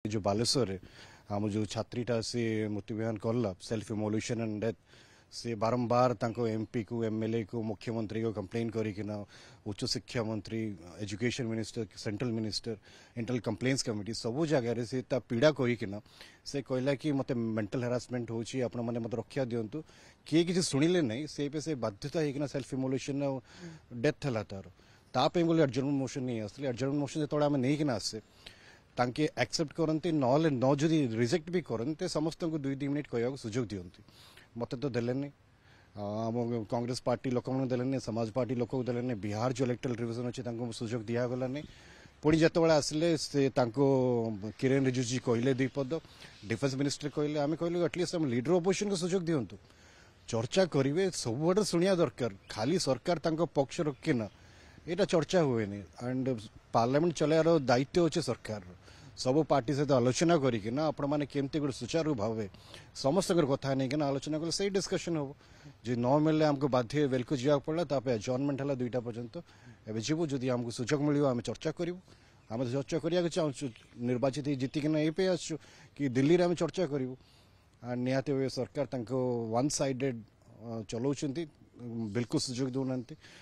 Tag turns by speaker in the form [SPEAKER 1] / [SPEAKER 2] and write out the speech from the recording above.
[SPEAKER 1] जो बालेश्वर आम जो छात्रीटा सी मृत्युबरण करला सेल्फ इमोल्यूशन एंड डेथ से बारंबार एमपी को एमएलए को मुख्यमंत्री को कंप्लेन करिकिना उच्च शिक्षा मंत्री education minister central minister internal complaints committee सबू जगह से पीड़ा कहीकिना से कहला कि मते मेंटल हेरासमेंट होची आपण माने मते रक्षा दियंतु किए किसी शुणिले नहीं से पे से बाध्यता होकिना सेल्फ इमोल्यूशन डेथ हला तार तापे बोले एडजर्नमेंट मोशन नहीं आसले एडजर्नमेंट मोशन जेतोड़ा आमे नहीं किना आसे तांके एक्सेप्ट करते न जदि रिजेक्ट भी करते समस्त को 2-2 मिनिट कहवा सुजोग दिखती मत तो देलेनी आम कांग्रेस पार्टी लोक मैंने देलेनी समाज पार्टी लोक देलेनी बिहार जो इलेक्टोरल रिविजन अच्छे सुजोग दिगलानी पुणी जिते आसिले से किरेन रिजिजू कहले 2 पद डिफेन्स मिनिस्टर कहले आम कहलु एटलिस्ट आम लीडर अपोजिशन को सुजोग दिंतु चर्चा करेंगे सब शुणा दरकार खाली सरकार पक्ष रखिना यहाँ चर्चा हुए एंड पार्लियामेंट चलार दायित्व अच्छे सरकार सब पार्टी सहित आलोचना करना आपण मैंने केमती गोटे सुचारू भाव समस्त कथा नहीं आलोचना कले से डिस्कसन हम जो न मिले आमको बाध्य वेल को जावाक पड़ा तापर एडजर्नमेंट है 2टा पर्यंत एवं जीवु जदि आमको सुजोग मिल आम चर्चा करूँ आम चर्चा करा चाहूँ निर्वाचित जीतिकिना ये आसु कि दिल्ली में आम चर्चा करूँ निहत सरकार वन साइडेड चलाउं बिल्कुल सुजोग दौना